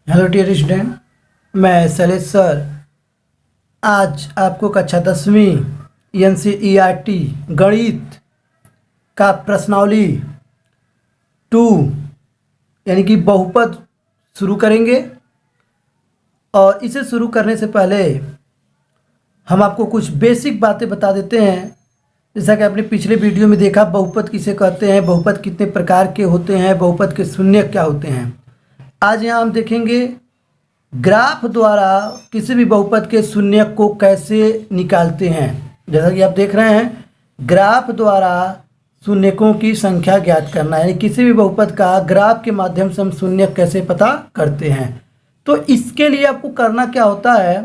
Hello dear student, मैं Shailesh sir आज आपको कक्षा 10वीं NCERT गणित का प्रश्नावली 2 यानी कि बहुपद शुरू करेंगे। और इसे शुरू करने से पहले हम आपको कुछ बेसिक बातें बता देते हैं। जैसा कि आपने पिछले वीडियो में देखा, बहुपद किसे कहते हैं, बहुपद कितने प्रकार के होते हैं, बहुपद के शून्य क्या होते हैं। आज यहाँ हम देखेंगे ग्राफ द्वारा किसी भी बहुपद के शून्य को कैसे निकालते हैं। जैसा कि आप देख रहे हैं, ग्राफ द्वारा शून्यकों की संख्या ज्ञात करना, यानी किसी भी बहुपद का ग्राफ के माध्यम से हम शून्य कैसे पता करते हैं। तो इसके लिए आपको करना क्या होता है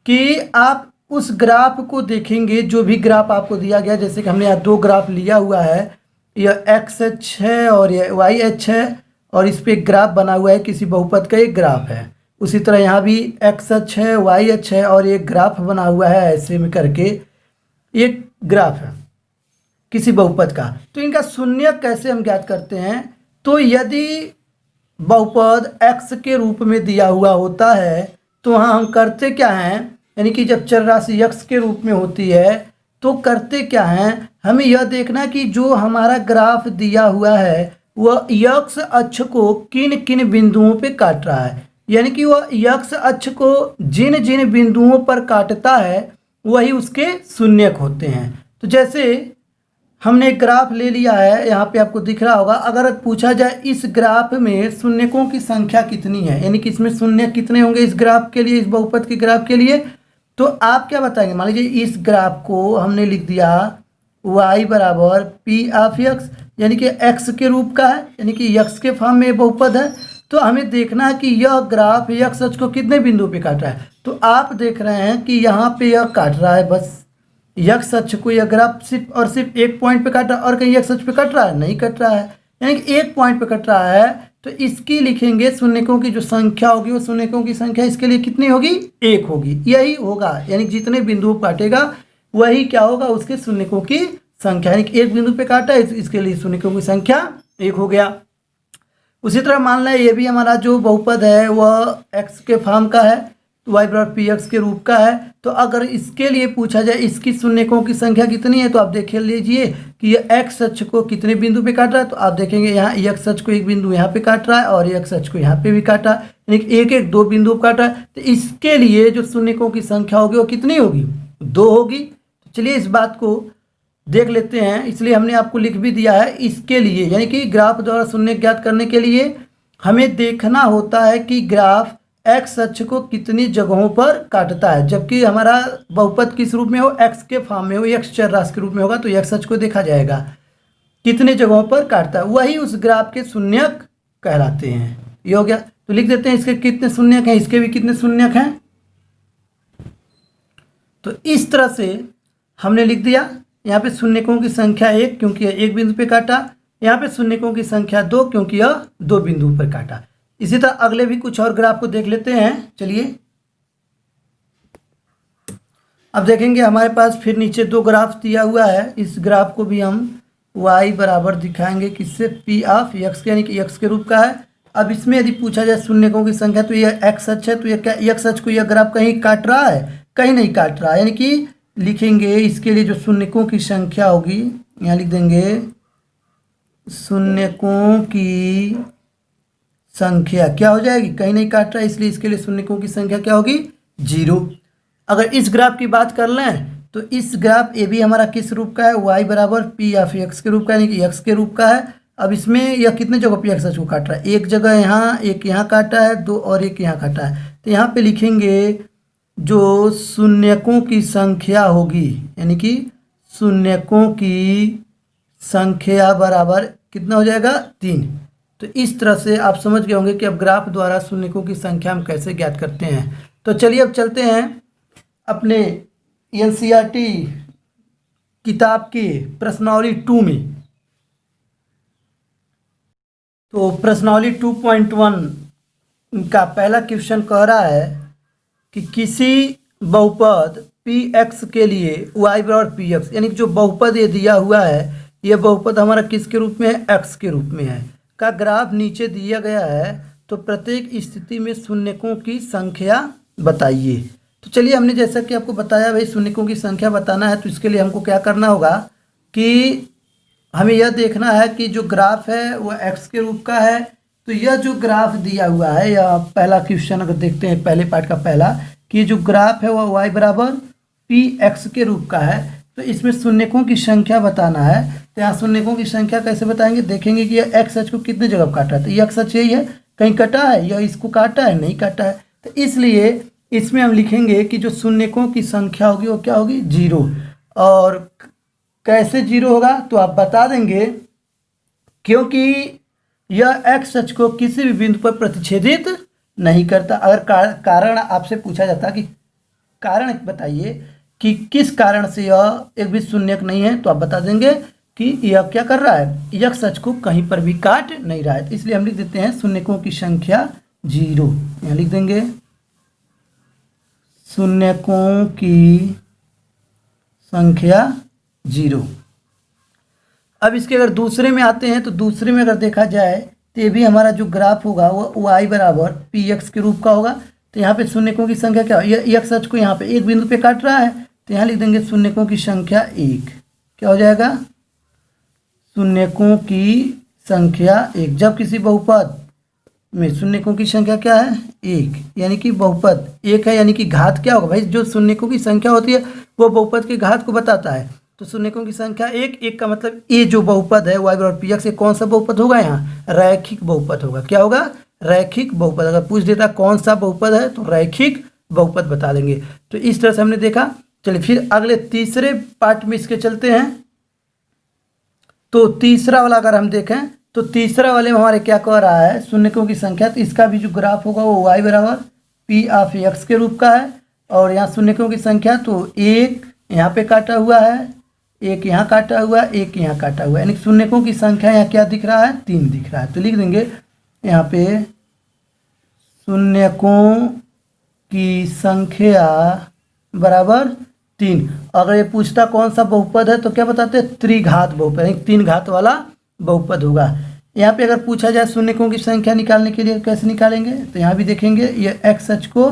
कि आप उस ग्राफ को देखेंगे, जो भी ग्राफ आपको दिया गया। जैसे कि हमने यहाँ दो ग्राफ लिया हुआ है, यह XH है और यह YH है, और इस पर एक ग्राफ बना हुआ है, किसी बहुपद का एक ग्राफ है। उसी तरह यहाँ भी XH है, YH है और एक ग्राफ बना हुआ है, ऐसे में करके एक ग्राफ है किसी बहुपद का। तो इनका शून्य कैसे हम ज्ञात करते हैं? तो यदि बहुपद x के रूप में दिया हुआ होता है तो वहाँ हम करते क्या हैं, यानी कि जब चर राशि x के रूप में होती है तो करते क्या हैं, हमें यह देखना कि जो हमारा ग्राफ दिया हुआ है वह x अक्ष को किन किन बिंदुओं पे काट रहा है। यानी कि वह x अक्ष को जिन जिन बिंदुओं पर काटता है वही उसके शून्यक होते हैं। तो जैसे हमने एक ग्राफ ले लिया है, यहाँ पे आपको दिख रहा होगा। अगर पूछा जाए इस ग्राफ में शून्यकों की संख्या कितनी है, यानी कि इसमें शून्य कितने होंगे इस ग्राफ के लिए, इस बहुपद के ग्राफ के लिए, तो आप क्या बताएंगे? मान लीजिए इस ग्राफ को हमने लिख दिया y बराबर P ऑफ x, यानी कि x के रूप का है, यानी कि x के फॉर्म में बहुपद है। तो हमें देखना है कि यह ग्राफ x अक्ष को कितने बिंदु पे काट रहा है। तो आप देख रहे हैं कि यहाँ पे यह काट रहा है, बस x अक्ष को यह ग्राफ सिर्फ और सिर्फ एक पॉइंट पे काट रहा है, और कहीं x अक्ष पे कट रहा है? नहीं कट रहा है, यानी कि एक पॉइंट पे कट रहा है। तो इसकी लिखेंगे शून्यकों की जो संख्या होगी, वो शून्यकों की संख्या इसके लिए कितनी होगी? एक होगी। यही होगा, यानी जितने बिंदुओं काटेगा वही क्या होगा, उसके शून्यकों की संख्या। यानी कि एक बिंदु पे काटा है, इसके लिए शून्यकों की संख्या एक हो गया। उसी तरह मान लें ये भी हमारा जो बहुपद है वह x के फॉर्म का है, y बराबर px के रूप का है। तो अगर इसके लिए पूछा जाए इसकी शून्यकों की संख्या कितनी है, तो आप देख लीजिए कि ये x अक्ष को कितने बिंदु पे काट रहा है। तो आप देखेंगे यहाँ x अक्ष को एक बिंदु यहाँ पे काट रहा है और x अक्ष को यहाँ पे भी काटा, यानी कि एक एक दो बिंदु काट रहा है। तो इसके लिए जो शून्यकों की संख्या होगी वो कितनी होगी? 2 होगी। तो चलिए इस बात को देख लेते हैं, इसलिए हमने आपको लिख भी दिया है इसके लिए। यानी कि ग्राफ द्वारा शून्य ज्ञात करने के लिए हमें देखना होता है कि ग्राफ x अक्ष को कितनी जगहों पर काटता है। जबकि हमारा बहुपद किस रूप में हो, x के फॉर्म में हो, x चर राशि के रूप में होगा, तो x अक्ष को देखा जाएगा कितने जगहों पर काटता है, वही उस ग्राफ के शून्यक कहलाते हैं। ये हो गया। तो लिख देते हैं इसके कितने शून्यक हैं, इसके भी कितने शून्यक हैं। तो इस तरह से हमने लिख दिया। यहाँ पे शून्यकों की संख्या 1 क्योंकि यह एक बिंदु पे काटा, यहाँ पे शून्यकों की संख्या 2 क्योंकि यह 2 बिंदु पर काटा। इसी तरह अगले भी कुछ और ग्राफ को देख लेते हैं। चलिए अब देखेंगे हमारे पास फिर नीचे 2 ग्राफ दिया हुआ है। इस ग्राफ को भी हम y बराबर दिखाएंगे किससे? P ऑफ x के, यानी कि x के रूप का है। अब इसमें यदि पूछा जाए शून्यकों की संख्या, तो यह x अक्ष है, तो यह क्या x अक्ष को यह ग्राफ कहीं काट रहा है? कहीं नहीं काट रहा है। यानी कि लिखेंगे इसके लिए जो शून्यकों की संख्या होगी, यहाँ लिख देंगे शून्यकों की संख्या क्या हो जाएगी? कहीं नहीं काट रहा है, इसलिए इसके लिए शून्यकों की संख्या क्या होगी? 0। अगर इस ग्राफ की बात कर लें तो इस ग्राफ ए भी हमारा किस रूप का है? y बराबर P ऑफ x के रूप का, यानी कि x के रूप का है। अब इसमें यह कितने जगह पे x अक्ष को काट रहा है? एक जगह यहाँ, एक यहाँ काटा है, 2 और एक यहाँ काटा है। तो यहाँ पे लिखेंगे जो शून्यकों की संख्या होगी, यानी कि शून्यकों की संख्या बराबर कितना हो जाएगा? 3। तो इस तरह से आप समझ गए होंगे कि अब ग्राफ द्वारा शून्यकों की संख्या हम कैसे ज्ञात करते हैं। तो चलिए अब चलते हैं अपने NCERT किताब के प्रश्नावली 2 में। तो प्रश्नावली 2.1 का पहला क्वेश्चन कह रहा है कि किसी बहुपद Px के लिए y बराबर Px, यानी कि जो बहुपद ये दिया हुआ है, यह बहुपद हमारा किसके रूप में है? x के रूप में है, का ग्राफ नीचे दिया गया है। तो प्रत्येक स्थिति में शून्यकों की संख्या बताइए। तो चलिए, हमने जैसा कि आपको बताया भाई शून्यकों की संख्या बताना है, तो इसके लिए हमको क्या करना होगा कि हमें यह देखना है कि जो ग्राफ है वह एक्स के रूप का है। तो यह जो ग्राफ दिया हुआ है, यह पहला क्वेश्चन अगर देखते हैं पहले पार्ट का पहला, कि जो ग्राफ है वह y बराबर पी एक्स के रूप का है। तो इसमें शून्यकों की संख्या बताना है। तो यहाँ शून्यकों की संख्या कैसे बताएंगे, देखेंगे कि यह एक्स अक्ष को कितने जगह काटा है। तो ये एक्स अक्ष यही है, कहीं कटा है या इसको काटा है, नहीं काटा है। तो इसलिए इसमें हम लिखेंगे कि जो शून्यकों की संख्या होगी वो क्या होगी, 0। और कैसे 0 होगा, तो आप बता देंगे क्योंकि यह एक्स अक्ष को किसी भी बिंदु पर प्रतिच्छेदित नहीं करता। अगर कारण आपसे पूछा जाता कि कारण बताइए कि किस कारण से यह एक भी शून्यक नहीं है, तो आप बता देंगे कि यह क्या कर रहा है, एक्स अक्ष को कहीं पर भी काट नहीं रहा है। इसलिए हम लिख देते हैं शून्यकों की संख्या 0। यहाँ लिख देंगे शून्यकों की संख्या 0। अब इसके अगर दूसरे में आते हैं, तो दूसरे में अगर देखा जाए तो ये भी हमारा जो ग्राफ होगा वो y बराबर पी एक्स के रूप का होगा। तो यहाँ पे शून्यकों की संख्या क्या, यह एक्स अक्ष को यहाँ पे एक बिंदु पे काट रहा है, तो यहाँ लिख देंगे शून्यकों की संख्या 1। क्या हो जाएगा, शून्यकों की संख्या 1। जब किसी बहुपद में शून्यकों की संख्या क्या है, 1, यानी कि बहुपद 1 है, यानी कि घात क्या होगा भाई, जो शून्यकों की संख्या होती है वो बहुपद के घात को बताता है। तो शून्यकों की संख्या 1 का मतलब ये जो बहुपद है y बराबर पी एक्स, कौन सा बहुपद होगा, यहाँ रैखिक बहुपद होगा। क्या होगा, रैखिक बहुपद। अगर पूछ देता कौन सा बहुपद है तो रैखिक बहुपद बता देंगे। तो इस तरह से हमने देखा। चलिए फिर अगले तीसरे पार्ट में इसके चलते हैं। तो तीसरा वाला अगर हम देखें तो तीसरा वाले में हमारे क्या कह रहा है, शून्यकों की संख्या। तो इसका भी जो ग्राफ होगा वो y बराबर पी ऑफ एक्स के रूप का है। और यहाँ शून्यकों की संख्या तो 1 यहाँ पे काटा हुआ है, 1 यहाँ काटा हुआ है, 1 यहाँ काटा हुआ है, यानी शून्यकों की संख्या यहाँ क्या दिख रहा है, 3 दिख रहा है। तो लिख देंगे यहाँ पे शून्यकों की संख्या बराबर 3। अगर ये पूछता कौन सा बहुपद है तो क्या बताते हैं, त्रिघात बहुपद, यानी 3 घात वाला बहुपद होगा। यहाँ पे अगर पूछा जाए शून्यकों की संख्या निकालने के लिए कैसे निकालेंगे, तो यहाँ भी देखेंगे ये एक्स अक्ष को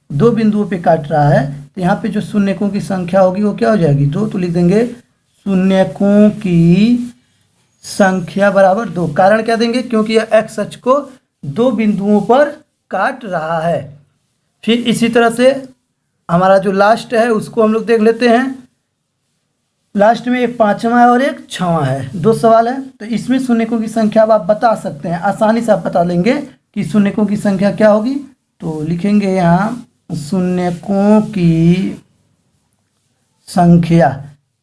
2 बिंदुओं पे काट रहा है। तो यहाँ पे जो शून्यकों की संख्या होगी वो क्या हो जाएगी, 2। तो लिख देंगे शून्यकों की संख्या बराबर 2। कारण क्या देंगे, क्योंकि यह एक्स अक्ष को 2 बिंदुओं पर काट रहा है। फिर इसी तरह से हमारा जो लास्ट है उसको हम लोग देख लेते हैं। लास्ट में एक 5वां है और एक 6वां है, 2 सवाल है। तो इसमें शून्यकों की संख्या अब आप बता सकते हैं, आसानी से आप बता लेंगे कि शून्यकों की संख्या क्या होगी। तो लिखेंगे यहाँ शून्यकों की संख्या।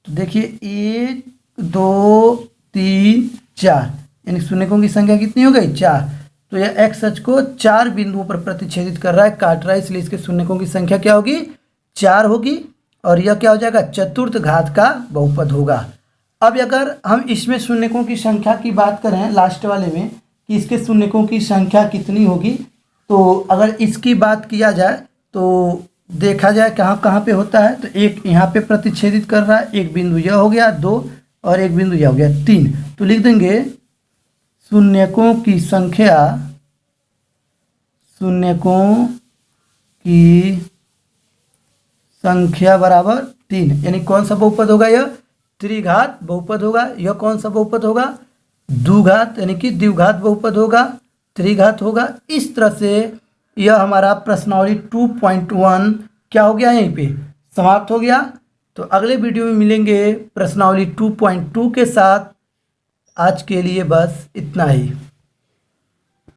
तो देखिए 1 2 3 4, यानी शून्यकों की संख्या कितनी हो गई, 4। तो यह एक्स अक्ष को 4 बिंदुओं पर प्रतिच्छेदित कर रहा है, काट रहा है, इसलिए इसके शून्यकों की संख्या क्या होगी, 4 होगी। और यह क्या हो जाएगा, चतुर्थ घात का बहुपद होगा। अब अगर हम इसमें शून्यकों की संख्या की बात करें लास्ट वाले में कि इसके शून्यकों की संख्या कितनी होगी, तो अगर इसकी बात किया जाए तो देखा जाए कहाँ कहाँ पे होता है। तो एक यहाँ पे प्रतिच्छेदित कर रहा है, एक बिंदु यह हो गया 2 और एक बिंदु यह हो गया 3। तो लिख देंगे शून्यकों की संख्या, शून्यकों की संख्या बराबर 3, यानी कौन सा बहुपद होगा, यह त्रिघात बहुपद होगा। यह कौन सा बहुपद होगा, द्विघात, यानी कि द्विघात बहुपद होगा, त्रिघात होगा। इस तरह से यह हमारा प्रश्नावली 2.1 क्या हो गया, यहीं पे समाप्त हो गया। तो अगले वीडियो में मिलेंगे प्रश्नावली 2.2 के साथ। आज के लिए बस इतना ही।